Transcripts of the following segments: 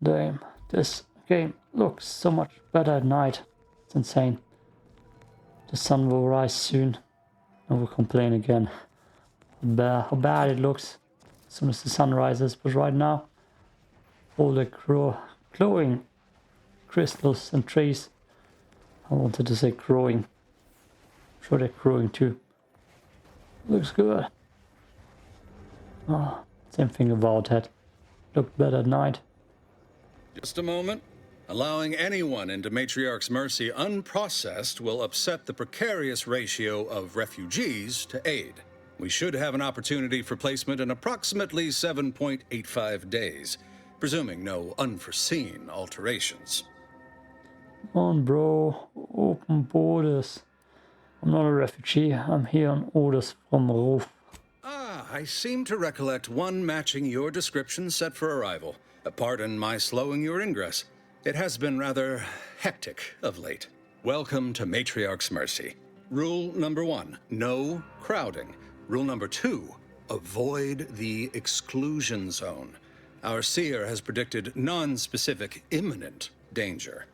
Damn, this game looks so much better at night. It's insane. The sun will rise soon and we'll complain again. How bad it looks as soon as the sun rises. But right now, all the glowing crystals and trees. I wanted to say growing. I'm sure they're growing too. Looks good. Oh, same thing about that. Looked better at night. Just a moment. Allowing anyone into Matriarch's mercy unprocessed will upset the precarious ratio of refugees to aid. We should have an opportunity for placement in approximately 7.85 days, presuming no unforeseen alterations. Come on, bro. Open borders. I'm not a refugee. I'm here on orders from Roof. Ah, I seem to recollect one matching your description set for arrival. Pardon my slowing your ingress. It has been rather hectic of late. Welcome to Matriarch's Mercy. Rule number 1, no crowding. Rule number 2, avoid the exclusion zone. Our seer has predicted non-specific imminent danger.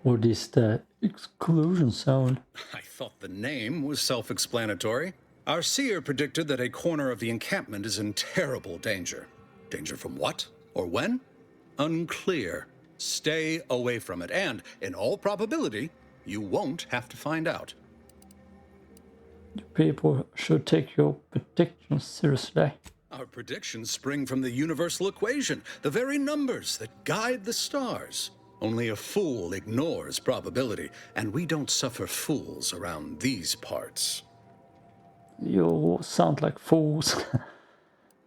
What is the exclusion zone? I thought the name was self-explanatory. Our seer predicted that a corner of the encampment is in terrible danger. Danger from what or when? Unclear. Stay away from it, and, in all probability, you won't have to find out. People should take your predictions seriously. Our predictions spring from the universal equation, the very numbers that guide the stars. Only a fool ignores probability, and we don't suffer fools around these parts. You sound like fools.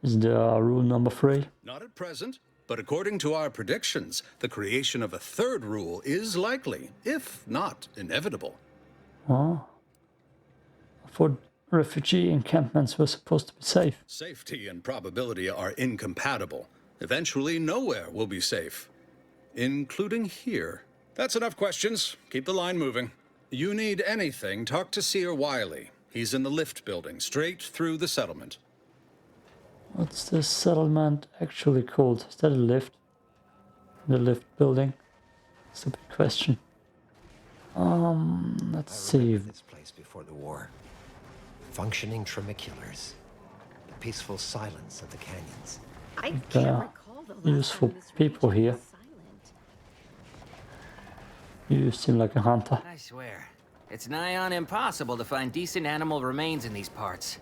Is there rule number 3? Not at present, but according to our predictions, the creation of a third rule is likely, if not inevitable. Oh. I thought refugee encampments were supposed to be safe. Safety and probability are incompatible. Eventually, nowhere will be safe. Including here. That's enough questions. Keep the line moving. You need anything, talk to Seer Wiley. He's in the lift building, straight through the settlement. What's this settlement actually called? Is that a lift? The lift building? Stupid question. Let's see. This place before the war. Functioning tramiculars. The peaceful silence of the canyons. I can't recall the last useful time this people region here. was silent. You seem like a hunter. I swear, it's nigh on impossible to find decent animal remains in these parts.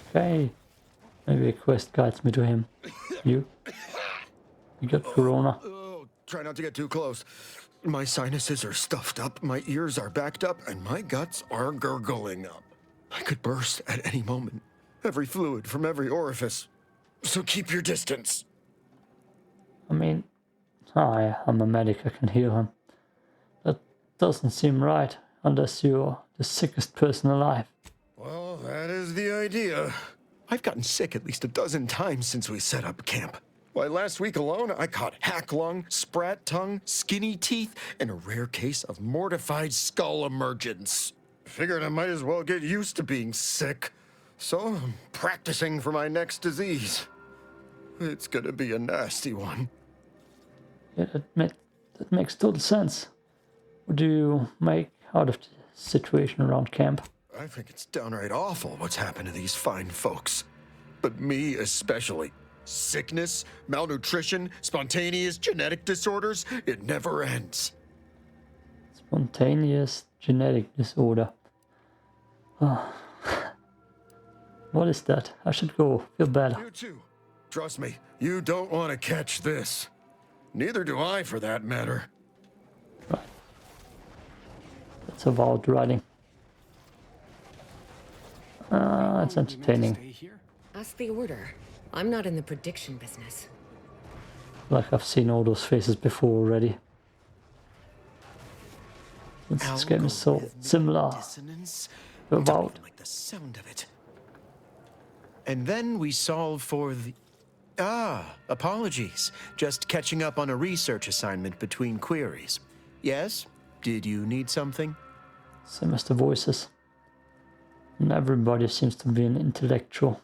Okay. Maybe a quest guides me to him. You? You got corona? Oh, try not to get too close. My sinuses are stuffed up, my ears are backed up, and my guts are gurgling up. I could burst at any moment. Every fluid from every orifice. So keep your distance. I mean, I'm a medic, I can heal him. That doesn't seem right, unless you're the sickest person alive. Well, that is the idea. I've gotten sick at least a dozen times since we set up camp. Why, last week alone, I caught hack lung, sprat tongue, skinny teeth, and a rare case of mortified skull emergence. Figured I might as well get used to being sick. So I'm practicing for my next disease. It's gonna be a nasty one. Yeah, that makes total sense. What do you make out of the situation around camp? I think it's downright awful what's happened to these fine folks. But me especially. Sickness, malnutrition, spontaneous genetic disorders, it never ends. Spontaneous genetic disorder. Oh. What is that? I should go. Feel better. You too. Trust me, you don't want to catch this. Neither do I, for that matter. Right. That's about writing. It's entertaining. Ask the order. I'm not in the prediction business. Like I've seen all those faces before already. This game is so similar. Dissonance. About Like the sound of it. And then we solve for the... Ah, apologies. Just catching up on a research assignment between queries. Yes? Did you need something? same as the voices. And everybody seems to be an intellectual.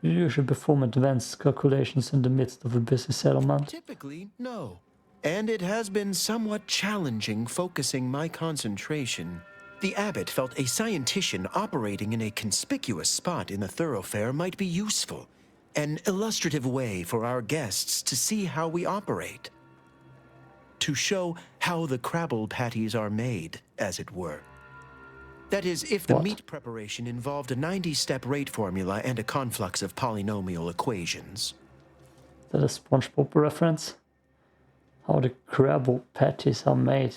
You usually perform advanced calculations in the midst of a busy settlement. Typically, no. And it has been somewhat challenging focusing my concentration. The abbot felt a scientician operating in a conspicuous spot in the thoroughfare might be useful. An illustrative way for our guests to see how we operate. To show how the crabble patties are made, as it were. That is, if the What? meat preparation involved a 90-step rate formula and a conflux of polynomial equations. Is that a SpongeBob reference? How the crabble patties are made.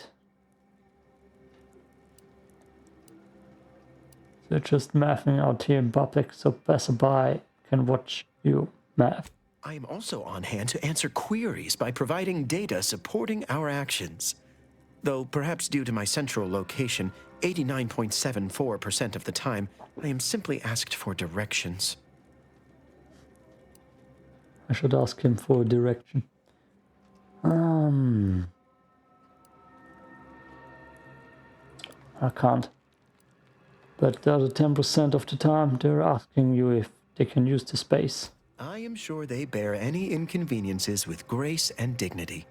So you're just mathing out here in public so passerby can watch you math. I am also on hand to answer queries by providing data supporting our actions. Though perhaps due to my central location, 89.74% of the time, I am simply asked for directions. I should ask him for a direction. I can't. But the other 10% of the time, they're asking you if they can use the space. I am sure they bear any inconveniences with grace and dignity.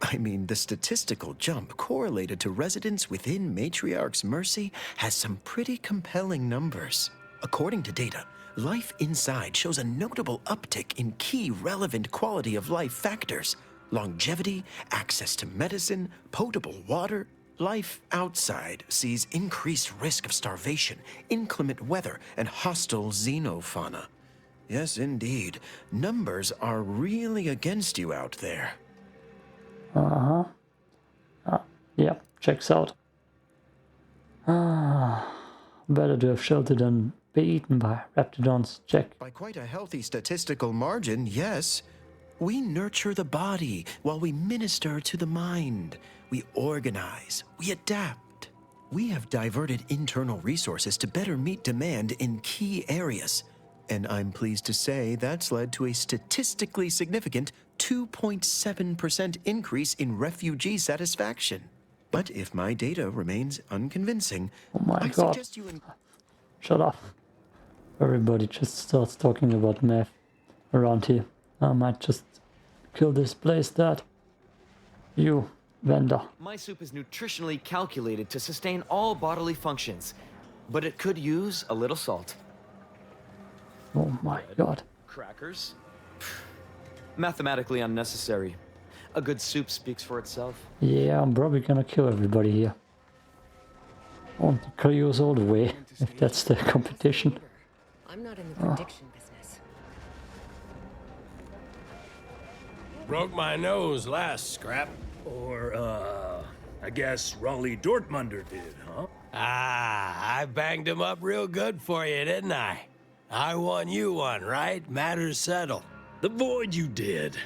I mean, the statistical jump correlated to residents within Matriarch's Mercy has some pretty compelling numbers. According to data, life inside shows a notable uptick in key relevant quality of life factors. Longevity, access to medicine, potable water. Life outside sees increased risk of starvation, inclement weather, and hostile xenofauna. Yes, indeed. Numbers are really against you out there. Yeah, checks out. Better to have shelter than be eaten by raptidons. Check. By quite a healthy statistical margin, yes. We nurture the body while we minister to the mind. We organize, we adapt. We have diverted internal resources to better meet demand in key areas. And I'm pleased to say that's led to a statistically significant 2.7% increase in refugee satisfaction. But if my data remains unconvincing, Oh my I god. suggest you... Shut up. Everybody just starts talking about math around here. I might just kill this place, Dad. You, vendor. My soup is nutritionally calculated to sustain all bodily functions, but it could use a little salt. Oh my god. Crackers? Mathematically unnecessary. A good soup speaks for itself. Yeah, I'm probably gonna kill everybody here. I want to kill us all the way, if that's the competition. I'm not in the prediction business. Broke my nose last scrap. Or, I guess Raleigh Dortmunder did, huh? Ah, I banged him up real good for you, didn't I? I won you one, right? Matters settled. The void you did.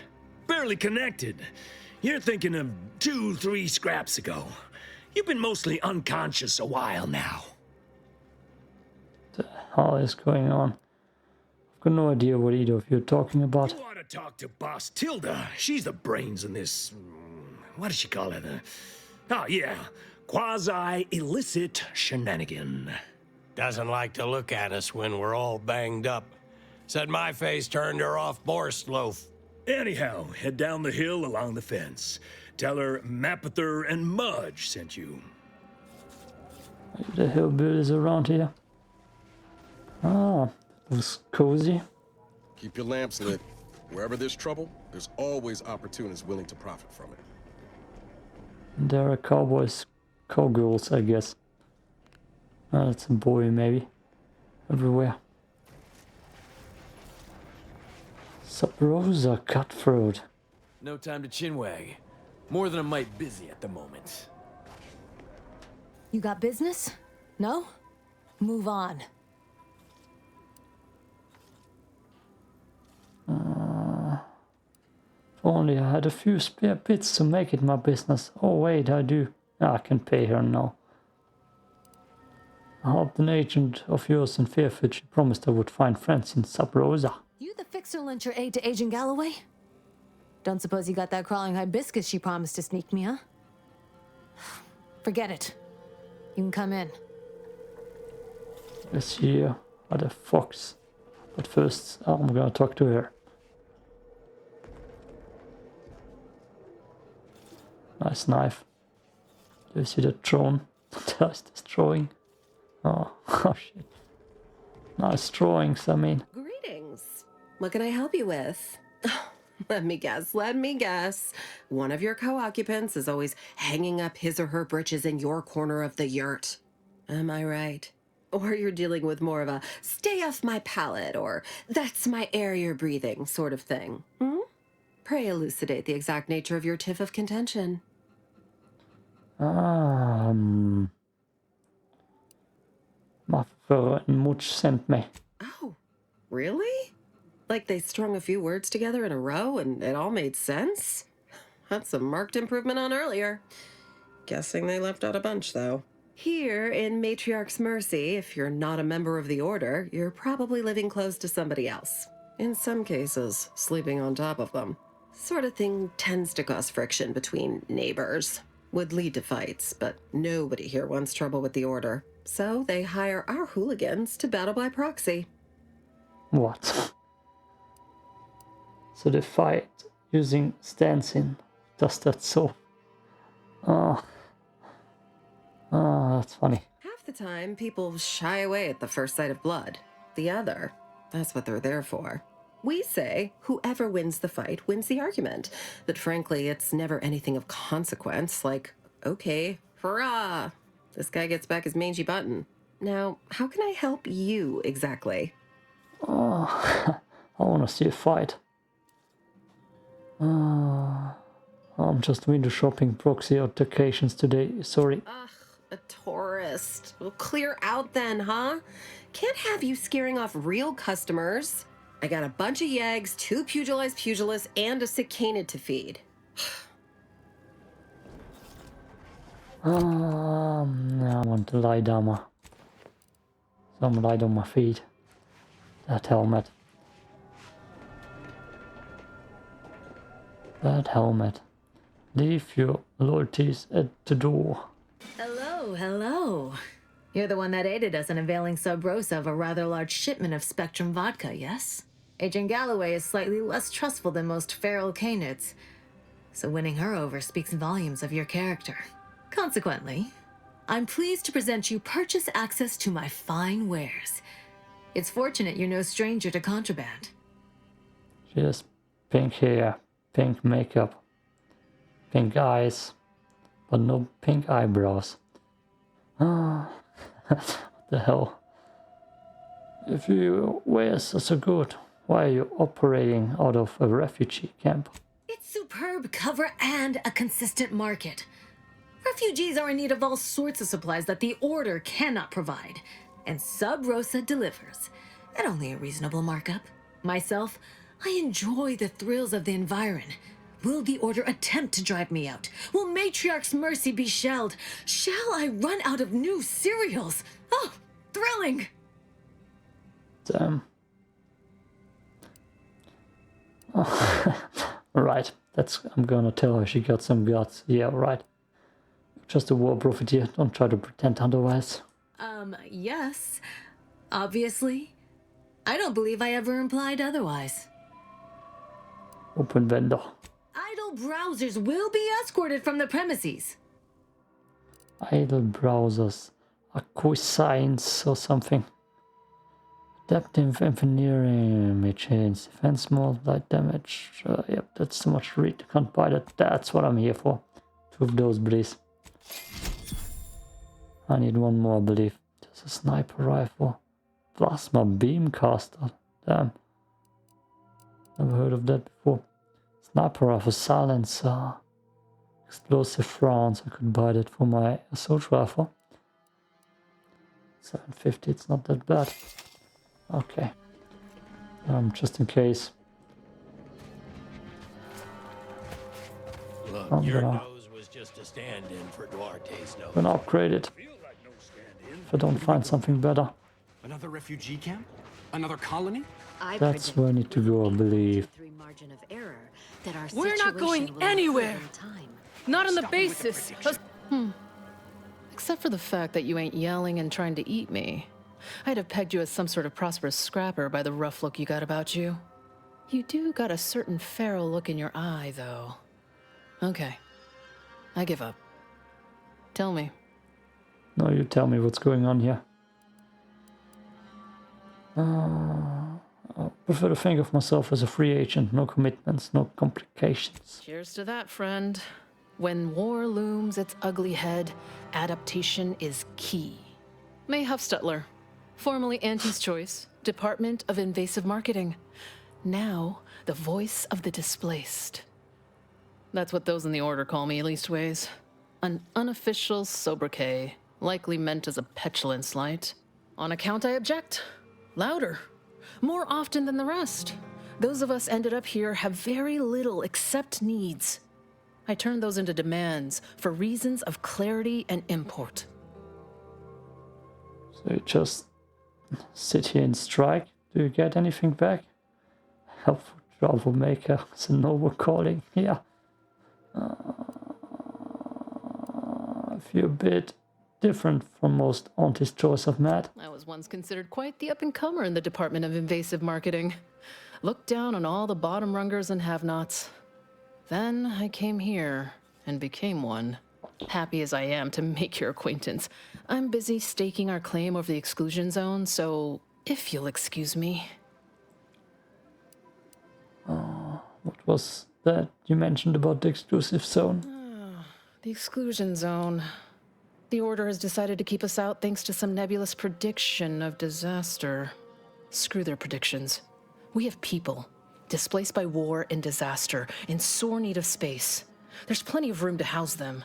Barely connected. You're thinking of 2-3 scraps ago. You've been mostly unconscious a while now. What the hell is going on? I've got no idea what either of you are talking about. You ought to talk to Boss Tilda. She's the brains in this... what does she call it? Oh, yeah. Quasi-illicit shenanigan. Doesn't like to look at us when we're all banged up. Said my face turned her off Borscht loaf. Anyhow, head down the hill along the fence. Tell her Mapother and Mudge sent you. Are the hillbillies around here? Ah, it was cozy. Keep your lamps lit. Wherever there's trouble, there's always opportunists willing to profit from it. And there are cowboys, cowgirls, I guess. Ah, that's a boy, maybe. Everywhere. Sub Rosa Cutthroat. No time to chinwag. More than a mite busy at the moment. You got business? No? Move on. If only I had a few spare bits to make it my business. Oh wait, I do. I can pay her now. I helped an agent of yours in Fairfield. She promised I would find friends in Sub Rosa. You the fixer lent your aid to Agent Galloway? Don't suppose you got that crawling hibiscus she promised to sneak me, huh? Forget it. You can come in. This here are the fox. But first, I'm gonna talk to her. Nice knife. Do you see the drone? Just destroying. Oh, oh shit. Nice drawings, I mean. Greetings. What can I help you with? Let me guess. One of your co-occupants is always hanging up his or her britches in your corner of the yurt. Am I right? Or you're dealing with more of a stay off my palate or that's my air you're breathing sort of thing. Pray elucidate the exact nature of your tiff of contention. Varför en much sent me? Oh, really? Like they strung a few words together in a row and it all made sense? That's a marked improvement on earlier. Guessing they left out a bunch, though. Here in Matriarch's Mercy, if you're not a member of the Order, you're probably living close to somebody else. In some cases, sleeping on top of them. Sort of thing tends to cause friction between neighbors. Would lead to fights, but nobody here wants trouble with the Order. So they hire our hooligans to battle by proxy. What? So they fight using stanzin. Does that so? Oh, that's funny. Half the time, people shy away at the first sight of blood. The other, that's what they're there for. We say whoever wins the fight wins the argument. But frankly, it's never anything of consequence, like, okay, hurrah! This guy gets back his mangy button. Now, how can I help you exactly? Oh, I want to see a fight. I'm just window shopping proxy altercations today, sorry. Ugh, a tourist. Well, clear out then, huh? Can't have you scaring off real customers. I got a bunch of yeggs, 2 pugilized pugilists, and a cicanid to feed. I want to lie down. Some light on my feet. That helmet. That helmet. Leave your loyalties at the door. Hello, hello. You're the one that aided us in availing Sub Rosa of a rather large shipment of Spectrum vodka, yes? Agent Galloway is slightly less trustful than most feral canids, so winning her over speaks volumes of your character. Consequently, I'm pleased to present you purchase access to my fine wares. It's fortunate you're no stranger to contraband. She has pink hair, pink makeup, pink eyes, but no pink eyebrows. What the hell? If your wares are so good, why are you operating out of a refugee camp? It's superb cover and a consistent market. Refugees are in need of all sorts of supplies that the Order cannot provide, and Sub Rosa delivers at only a reasonable markup. Myself, I enjoy the thrills of the environ. Will the Order attempt to drive me out? Will Matriarch's Mercy be shelled? Shall I run out of new cereals? Oh, thrilling! Damn. Oh. Right, I'm gonna tell her she got some guts. Yeah, right. Just a war profiteer, don't try to pretend otherwise. Yes. Obviously. I don't believe I ever implied otherwise. Open vendor. Idle browsers will be escorted from the premises. Idle browsers. Acquisitions or something. Adaptive engineering may change defense mode, light damage. Yep, that's too much to read. Can't buy that. That's what I'm here for. 2 of those, please. I need one more, I believe. There's a sniper rifle. Plasma beam caster. Damn. Never heard of that before. Sniper rifle silencer. Explosive rounds. I could buy that for my assault rifle. 750, it's not that bad. Okay. Just in case. Look, I'm your gonna, nose was just a stand-in for Duarte's nose. gonna upgrade it. If I don't find something better. Another refugee camp? Another colony? That's where I need to go, I believe. We're not going anywhere. Not on the basis. Except for the fact that you ain't yelling and trying to eat me. I'd have pegged you as some sort of prosperous scrapper by the rough look you got about you. You do got a certain feral look in your eye, though. Okay. I give up. Tell me. No, you tell me what's going on here. I prefer to think of myself as a free agent. No commitments, no complications. Cheers to that, friend. When war looms its ugly head, adaptation is key. May Huffstutler, formerly Auntie's Choice, Department of Invasive Marketing. Now, the voice of the displaced. That's what those in the Order call me, leastways. An unofficial sobriquet, likely meant as a petulant slight. On account I object. Louder. More often than the rest. Those of us ended up here have very little except needs. I turn those into demands for reasons of clarity and import. So you just sit here and strike? Do you get anything back? Helpful troublemaker, it's a noble calling, yeah. I feel a bit different from most Auntie's Choice I've met. I was once considered quite the up-and-comer in the Department of Invasive Marketing. Looked down on all the bottom rungers and have-nots. Then I came here and became one. Happy as I am to make your acquaintance, I'm busy staking our claim over the exclusion zone, so if you'll excuse me. What was that you mentioned about the exclusive zone? The exclusion zone. The Order has decided to keep us out thanks to some nebulous prediction of disaster. Screw their predictions. We have people, displaced by war and disaster, in sore need of space. There's plenty of room to house them.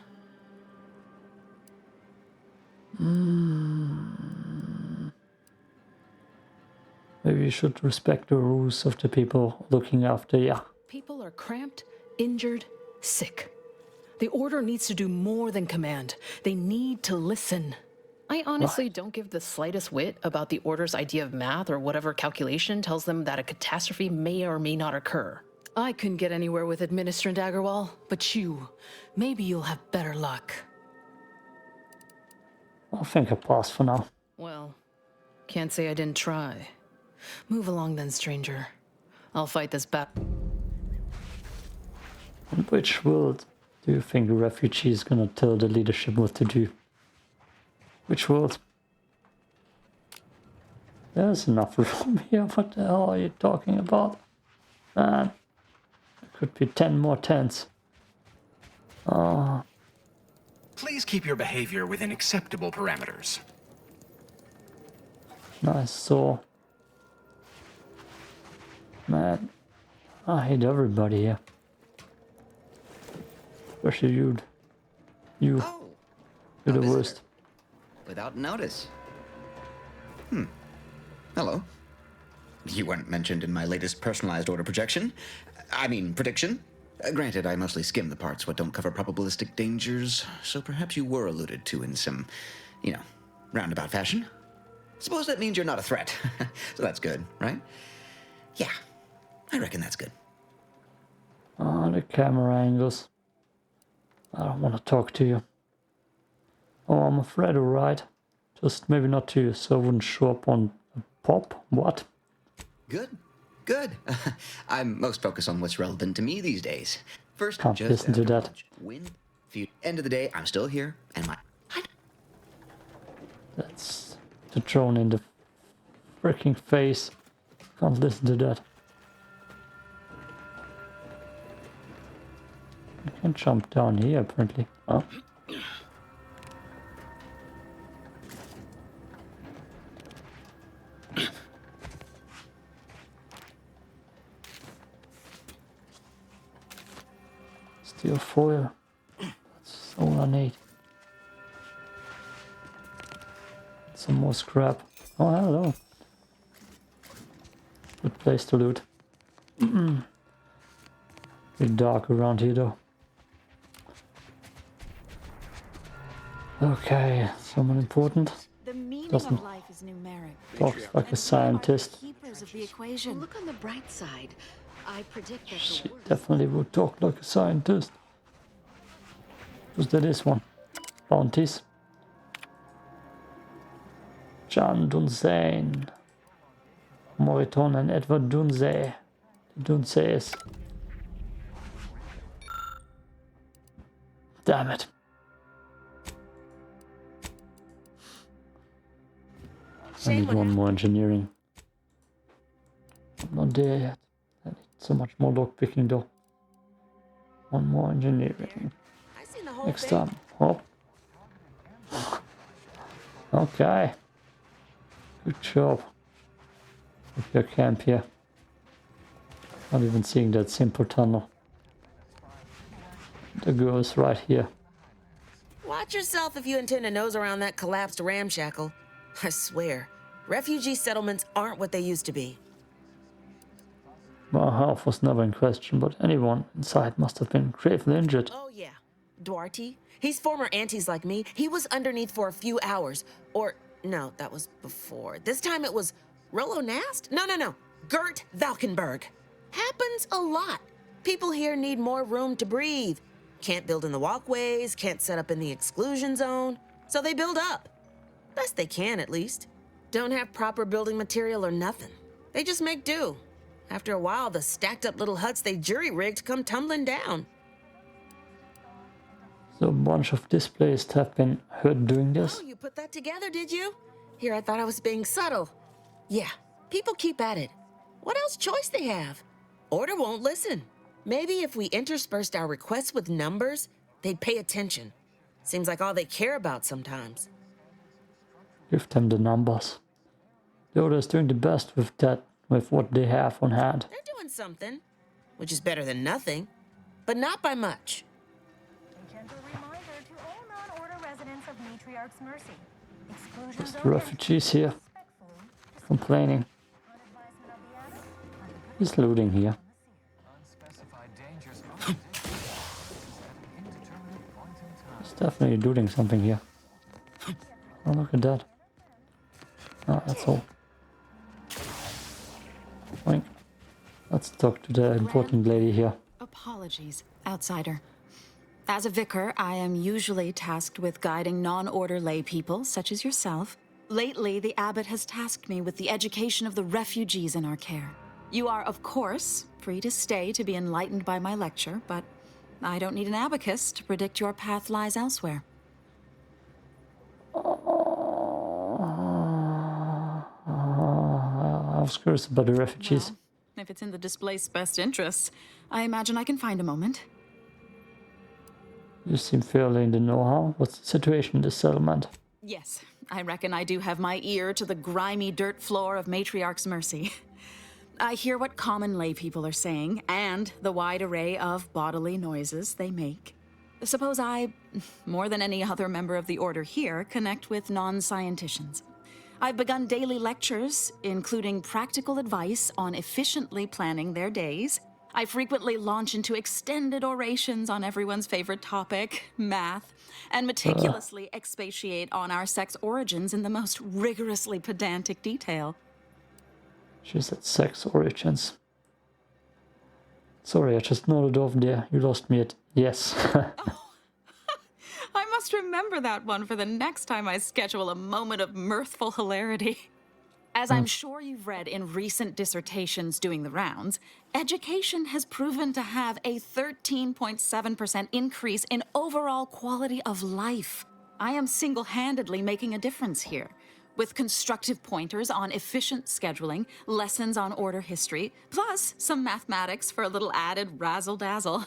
Maybe you should respect the rules of the people looking after you. People are cramped, injured, sick. The Order needs to do more than command. They need to listen. I honestly don't give the slightest whit about the Order's idea of math or whatever calculation tells them that a catastrophe may or may not occur. I couldn't get anywhere with Administrant Agarwal, but maybe you'll have better luck. I think I'll pass for now. Well, can't say I didn't try. Move along then, stranger. I'll fight this battle. In which world do you think the refugee is gonna tell the leadership what to do? Which world? There's enough room here. What the hell are you talking about? Man, there could be 10 more tents. Please keep your behavior within acceptable parameters. Nice saw. Man, I hate everybody here. Especially you. You're the worst. Without notice. Hello. You weren't mentioned in my latest personalized order projection. I mean, prediction. Granted, I mostly skim the parts what don't cover probabilistic dangers, so perhaps you were alluded to in some, roundabout fashion. Suppose that means you're not a threat. So that's good, right? Yeah, I reckon that's good. The camera angles. I don't want to talk to you. Oh, I'm afraid, alright. Just maybe not to you, so I wouldn't show up on a pop. What? Good. I'm most focused on what's relevant to me these days. First, can't just listen to that. Lunch, win. End of the day, I'm still here, and my... That's the drone in the freaking face. Can't listen to that. I can jump down here apparently. Oh. Steel foil. That's all I need. Some more scrap. Oh, hello. Good place to loot. Bit dark around here though. Okay, someone important. The meaning Doesn't of life is numeric. talks like a scientist. Keepers of the equation. Look on the bright side. I predict that She definitely would talk like a scientist. Who's that? This one? Bounties. John Dunsane, Moriton and Edward Dunsay. Dunsays. Damn it. I need one more engineering. I'm not there yet. I need so much more lockpicking though. One more engineering. Next time. Oh. Okay. Good job. With your camp here. Not even seeing that simple tunnel. The girl is right here. Watch yourself if you intend to nose around that collapsed ramshackle. I swear, refugee settlements aren't what they used to be. My health was never in question, but anyone inside must have been gravely injured. Oh yeah, Duarte. He's former aunties like me. He was underneath for a few hours. Or, no, that was before. This time it was Rollo Nast? No. Gert Valkenberg. Happens a lot. People here need more room to breathe. Can't build in the walkways, can't set up in the exclusion zone. So they build up. Best they can, at least. Don't have proper building material or nothing. They just make do. After a while, the stacked up little huts they jury-rigged come tumbling down. So a bunch of displaced have been hurt doing this? Oh, you put that together, did you? Here, I thought I was being subtle. Yeah, people keep at it. What else choice they have? Order won't listen. Maybe if we interspersed our requests with numbers, they'd pay attention. Seems like all they care about sometimes. Give them the numbers. The Order is doing the best with that, with what they have on hand. They're doing something, which is better than nothing, but not by much. A gentle reminder to all non-order residents of Matriarch's Mercy. Exclusion There's the zone refugees here, complaining. He's looting here. He's definitely looting something here. Oh, look at that. Oh, that's all. Oink. Let's talk to the important lady here. Apologies, outsider. As a vicar, I am usually tasked with guiding non-order lay people, such as yourself. Lately, the abbot has tasked me with the education of the refugees in our care. You are, of course, free to stay to be enlightened by my lecture, but I don't need an abacus to predict your path lies elsewhere. I was curious about the refugees. Well, if it's in the displaced's best interests, I imagine I can find a moment. You seem fairly in the know-how. What's the situation in the settlement? Yes, I reckon I do have my ear to the grimy dirt floor of Matriarch's Mercy. I hear what common lay people are saying, and the wide array of bodily noises they make. Suppose I, more than any other member of the Order here, connect with non-scienticians. I've begun daily lectures, including practical advice on efficiently planning their days. I frequently launch into extended orations on everyone's favorite topic, math, and meticulously expatiate on our sex origins in the most rigorously pedantic detail. She said sex origins. Sorry, I just nodded off there. You lost me at yes. I must remember that one for the next time I schedule a moment of mirthful hilarity. As I'm sure you've read in recent dissertations doing the rounds, education has proven to have a 13.7% increase in overall quality of life. I am single-handedly making a difference here, with constructive pointers on efficient scheduling, lessons on order history, plus some mathematics for a little added razzle-dazzle.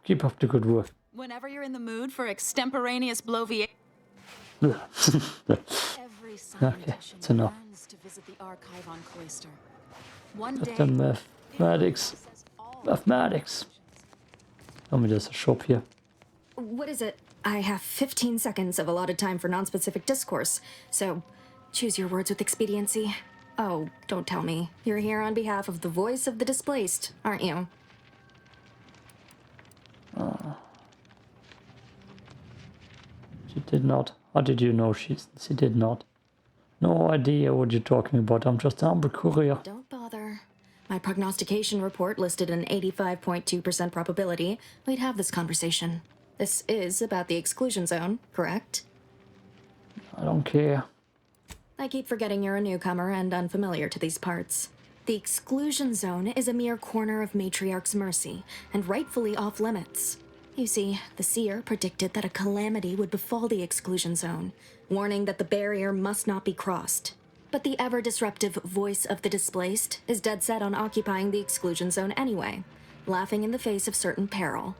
Keep up the good work. Whenever you're in the mood for extemporaneous bloviation. Okay, it's enough. To visit the archive on Cloister. One Got day, the mathematics. Mathematics. Tell me there's a shop here. What is it? I have 15 seconds of allotted time for non-specific discourse, so choose your words with expediency. Oh, don't tell me. You're here on behalf of the voice of the displaced, aren't you? She did not. How did you know she did not? No idea what you're talking about. I'm just a humble courier. Don't bother. My prognostication report listed an 85.2% probability we'd have this conversation. This is about the exclusion zone, correct? I don't care. I keep forgetting you're a newcomer and unfamiliar to these parts. The exclusion zone is a mere corner of Matriarch's mercy, and rightfully off limits. You see, the seer predicted that a calamity would befall the exclusion zone, warning that the barrier must not be crossed. But the ever-disruptive voice of the displaced is dead set on occupying the exclusion zone anyway, laughing in the face of certain peril.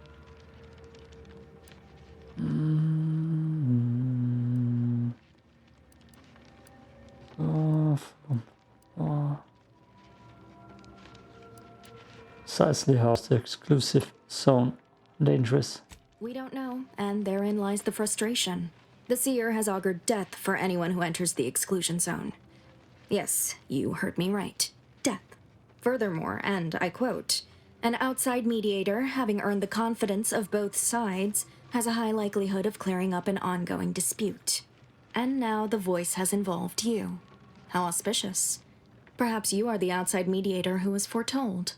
Precisely how is the exclusive zone dangerous? We don't know, and therein lies the frustration. The seer has augured death for anyone who enters the exclusion zone. Yes, you heard me right. Death. Furthermore, and I quote, an outside mediator, having earned the confidence of both sides, has a high likelihood of clearing up an ongoing dispute. And now the voice has involved you. How auspicious. Perhaps you are the outside mediator who was foretold.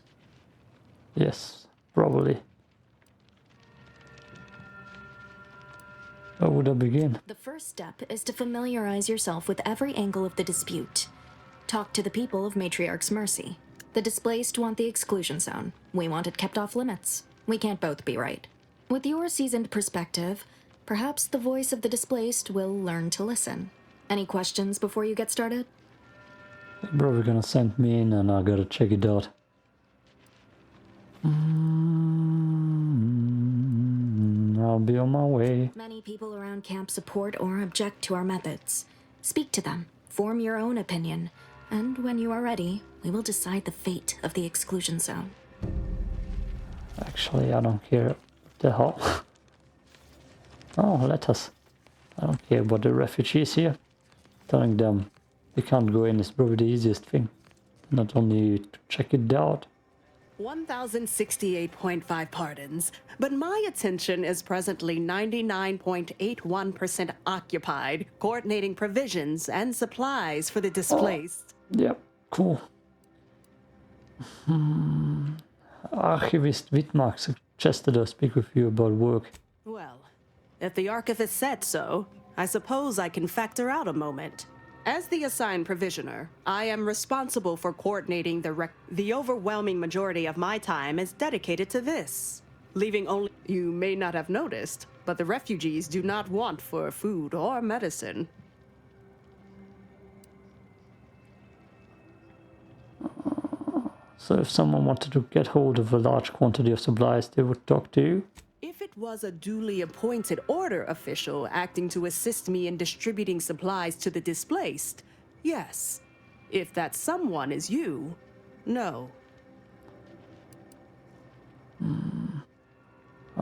Yes, probably. Where would I begin? The first step is to familiarize yourself with every angle of the dispute. Talk to the people of Matriarch's mercy. The displaced want the exclusion zone. We want it kept off limits. We can't both be right. With your seasoned perspective, perhaps the voice of the displaced will learn to listen. Any questions before you get started? They're probably gonna send me in and I gotta check it out. I'll be on my way. Many people around camp support or object to our methods. Speak to them, form your own opinion, and when you are ready, we will decide the fate of the exclusion zone. Actually, I don't care. What the hell? Oh, letters. I don't care about the refugees here. Telling them they can't go in is probably the easiest thing. Not only to check it out. 1,068.5 pardons, but my attention is presently 99.81% occupied, coordinating provisions and supplies for the displaced. Yep, cool. Archivist Wittmark suggested I speak with you about work. Well, if the archivist said so, I suppose I can factor out a moment. As the assigned provisioner, I am responsible for coordinating the overwhelming majority of my time is dedicated to this. Leaving only... You may not have noticed, but the refugees do not want for food or medicine. So if someone wanted to get hold of a large quantity of supplies, they would talk to you? If it was a duly appointed order official acting to assist me in distributing supplies to the displaced, yes. If that someone is you, no.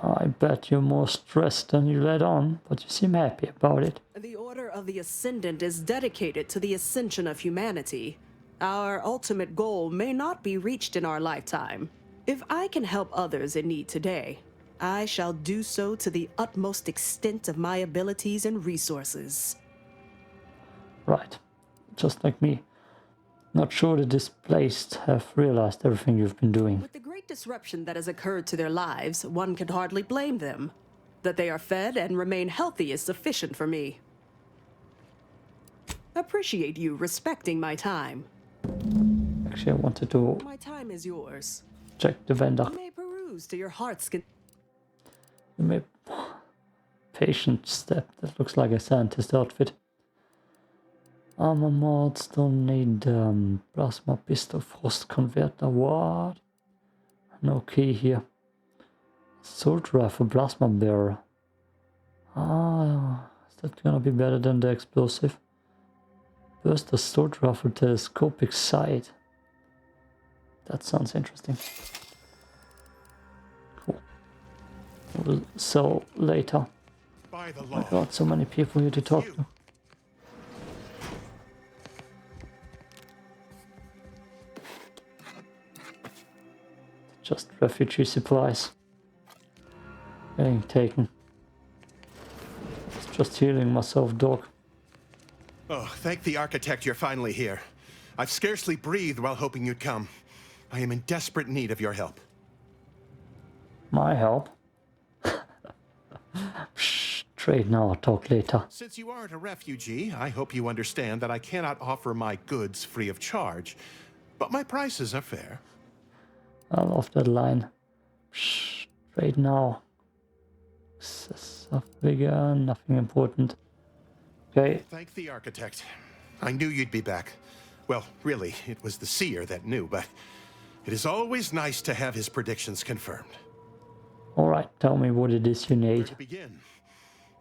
I bet you're more stressed than you let on, but you seem happy about it. The Order of the Ascendant is dedicated to the ascension of humanity. Our ultimate goal may not be reached in our lifetime. If I can help others in need today, I shall do so to the utmost extent of my abilities and resources. Right. Just like me. Not sure the displaced have realized everything you've been doing. With the great disruption that has occurred to their lives, one can hardly blame them. That they are fed and remain healthy is sufficient for me. Appreciate you respecting my time. Actually, I wanted to... My time is yours. Check the vendor. You may peruse to your heart's content. You may... Patient step. That looks like a scientist outfit. Armor mods don't need plasma pistol frost converter. What? No key here. Assault rifle plasma bearer. Ah, is that gonna be better than the explosive? Burst assault rifle telescopic sight. That sounds interesting. Cool. We'll sell later. By the law. I got so many people here to talk to. Just refugee supplies. Getting taken. It's just healing myself, dog. Oh, thank the architect you're finally here. I've scarcely breathed while hoping you'd come. I am in desperate need of your help. My help? Psh, trade now or talk later? Since you aren't a refugee, I hope you understand that I cannot offer my goods free of charge, but my prices are fair. I love that line. Psh, trade now. Excess of vigor, nothing important. Okay. Thank the architect. I knew you'd be back. Well, really, it was the seer that knew, but it is always nice to have his predictions confirmed. Alright, tell me what it is you need. Where to begin?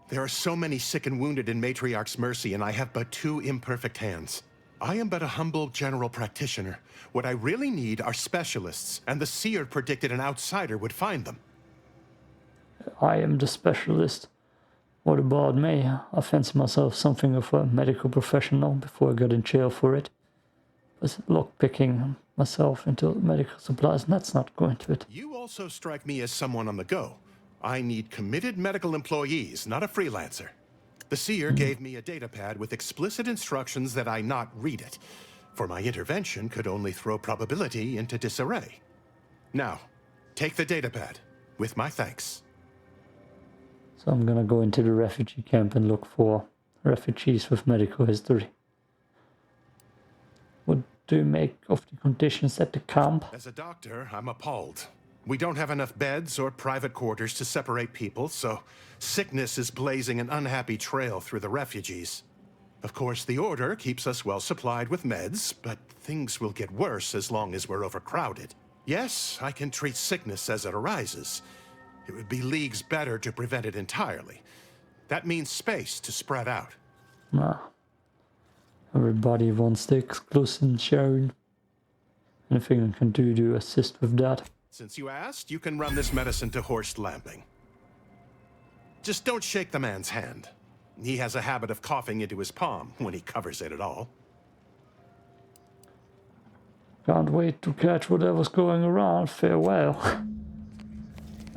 There are so many sick and wounded in Matriarch's mercy, and I have but 2 imperfect hands. I am but a humble general practitioner. What I really need are specialists, and the seer predicted an outsider would find them. I am the specialist. What about me? I fancy myself something of a medical professional before I got in jail for it. Was lockpicking myself into medical supplies, and that's not going to it. You also strike me as someone on the go. I need committed medical employees, not a freelancer. The seer gave me a datapad with explicit instructions that I not read it, for my intervention could only throw probability into disarray. Now, take the datapad, with my thanks. So I'm gonna go into the refugee camp and look for refugees with medical history. What do you make of the conditions at the camp? As a doctor, I'm appalled. We don't have enough beds or private quarters to separate people, so sickness is blazing an unhappy trail through the refugees. Of course, the Order keeps us well supplied with meds, but things will get worse as long as we're overcrowded. Yes, I can treat sickness as it arises. It would be leagues better to prevent it entirely. That means space to spread out. Nah. Everybody wants the exclusive sharing. Anything I can do to assist with that? Since you asked, you can run this medicine to Horst Lamping. Just don't shake the man's hand. He has a habit of coughing into his palm when he covers it at all. Can't wait to catch whatever's going around. Farewell.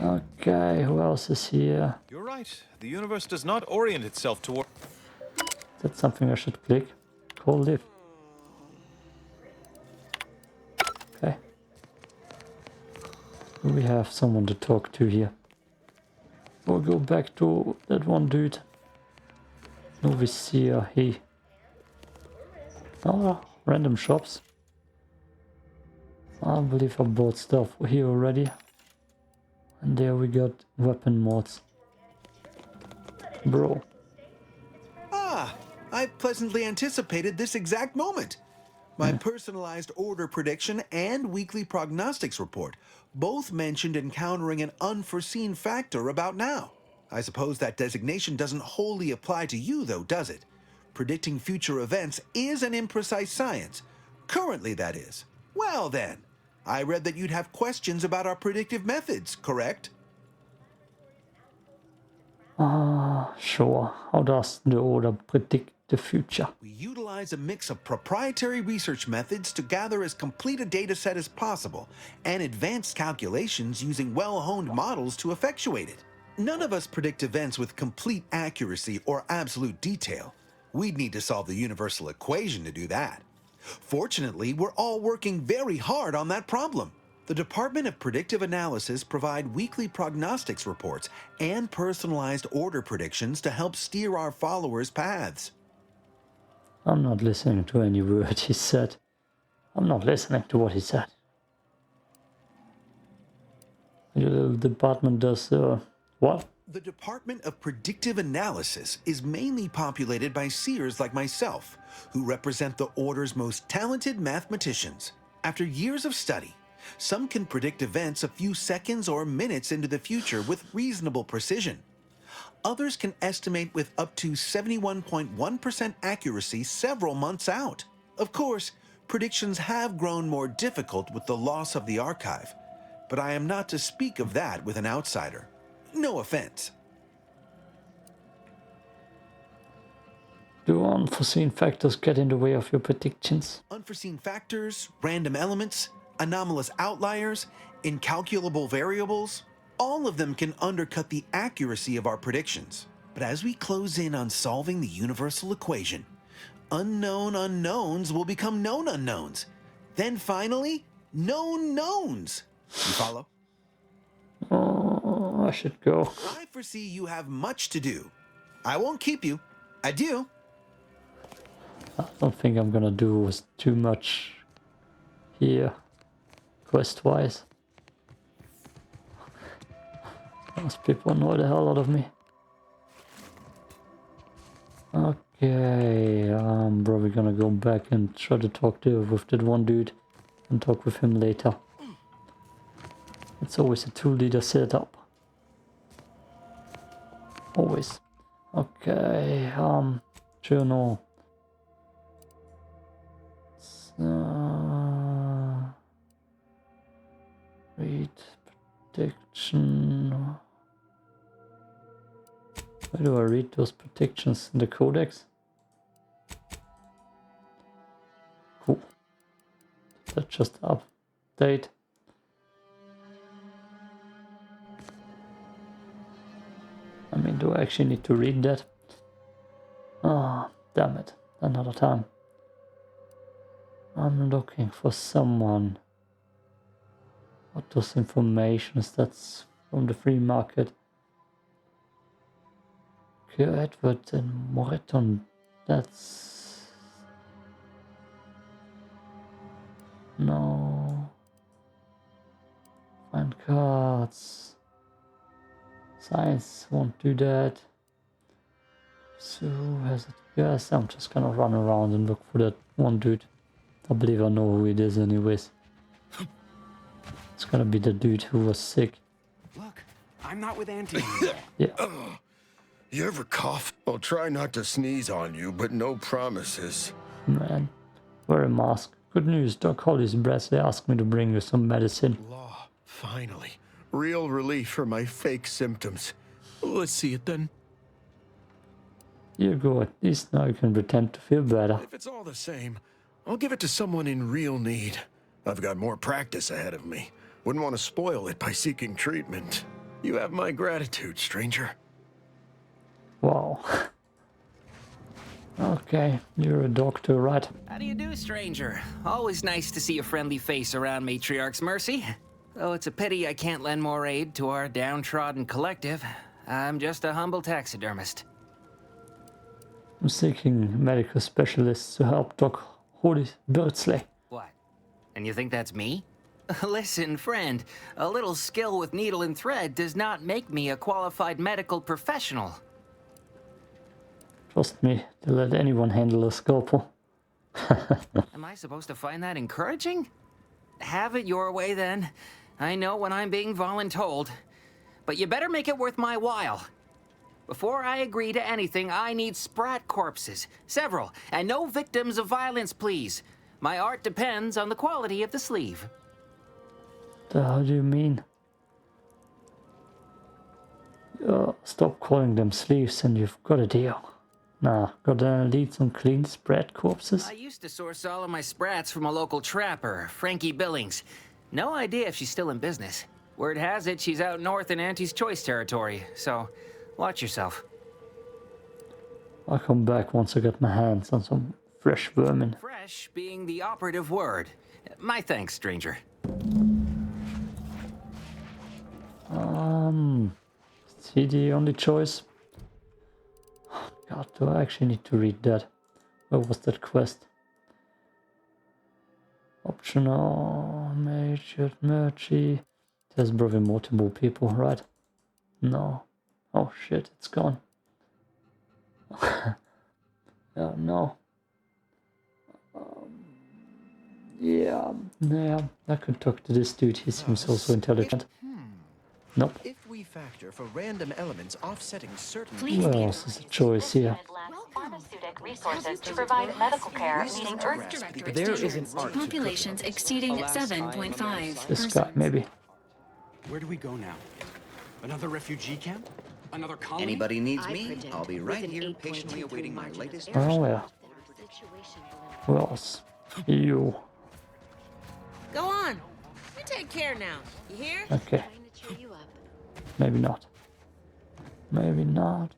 Okay, who else is here? You're right. The universe does not orient itself toward... Is that something I should click? Call live. Okay. We have someone to talk to here. We'll go back to that one dude. Novicia, he. Oh, random shops. I believe I bought stuff here already. And there we got weapon mods. Bro. Ah, I pleasantly anticipated this exact moment. My personalized order prediction and weekly prognostics report both mentioned encountering an unforeseen factor about now. I suppose that designation doesn't wholly apply to you, though, does it? Predicting future events is an imprecise science. Currently, that is. Well, then. I read that you'd have questions about our predictive methods, correct? Sure. How does the Order predict the future? We utilize a mix of proprietary research methods to gather as complete a data set as possible, and advanced calculations using well-honed models to effectuate it. None of us predict events with complete accuracy or absolute detail. We'd need to solve the universal equation to do that. Fortunately, we're all working very hard on that problem. The Department of Predictive Analysis provide weekly prognostics reports and personalized order predictions to help steer our followers' paths. I'm not listening to any word he said. I'm not listening to what he said. The department does what? The Department of Predictive Analysis is mainly populated by seers like myself, who represent the Order's most talented mathematicians. After years of study, some can predict events a few seconds or minutes into the future with reasonable precision. Others can estimate with up to 71.1% accuracy several months out. Of course, predictions have grown more difficult with the loss of the archive, but I am not to speak of that with an outsider. No offense. Do unforeseen factors get in the way of your predictions? Unforeseen factors, random elements, anomalous outliers, incalculable variables, all of them can undercut the accuracy of our predictions. But as we close in on solving the universal equation, unknown unknowns will become known unknowns. Then finally, known knowns. You follow? Oh, I should go. I foresee you have much to do. I won't keep you. Adieu. I don't think I'm gonna do too much here, quest-wise. Those people annoy the hell out of me. Okay, I'm probably gonna go back and try to talk with that one dude and talk with him later. It's always a 2-leader setup. Always. Okay, journal. Read prediction. Where do I read those predictions in the codex? Cool. That just update. I mean, do I actually need to read that? Ah, damn it. Another time. I'm looking for someone. What those informations? That's from the free market. Okay, Edward and Moreton. That's... No. Find cards. Science won't do that. So has it? Yes, I'm just gonna run around and look for that one dude. I believe I know who it is anyways. It's gonna be the dude who was sick. Look, I'm not with Auntie anymore. Yeah. You ever cough? I'll try not to sneeze on you, but no promises. Man, wear a mask. Good news, Doc Holly's breath. They asked me to bring you some medicine. Law, finally. Real relief for my fake symptoms. Let's see it then. Here you go, at least now you can pretend to feel better. If it's all the same, I'll give it to someone in real need. I've got more practice ahead of me. Wouldn't want to spoil it by seeking treatment. You have my gratitude, stranger. Wow. Okay, you're a doctor, right? How do you do, stranger? Always nice to see a friendly face around Matriarch's Mercy. Though it's a pity I can't lend more aid to our downtrodden collective. I'm just a humble taxidermist. I'm seeking medical specialists to help Doc Holly Birdsley. What? And you think that's me? Listen, friend, a little skill with needle and thread does not make me a qualified medical professional. Trust me, to let anyone handle a scalpel. Am I supposed to find that encouraging? Have it your way, then. I know when I'm being voluntold. But you better make it worth my while. Before I agree to anything, I need sprat corpses. Several. And no victims of violence, please. My art depends on the quality of the sleeve. How do you mean? Stop calling them sleeves and you've got a deal. Nah, gotta lead some clean spread corpses. I used to source all of my sprats from a local trapper, Frankie Billings. No idea if she's still in business. Word has it she's out north in Auntie's Choice territory, so watch yourself. I'll come back once I get my hands on some fresh vermin. Fresh being the operative word. My thanks, stranger. Is he the only choice? God, do I actually need to read that? Where was that quest? Optional, major, mercy. There's probably multiple people, right? No. Oh shit, it's gone. No. Yeah, I could talk to this dude. He seems also intelligent. Nope. If we factor for random elements offsetting certain... What else is a choice here? Pharmaceutic resources to provide medical care needing urgent. There is an art to populations exceeding 7.5. This guy, maybe. Where do we go now? Another refugee camp? Another colony? Anybody needs me, I'll be right here patiently awaiting my latest... Oh, yeah. Who else? You. Go on. You take care now. You hear? Okay. Maybe not. Maybe not.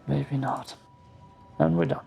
Maybe not. And we're done.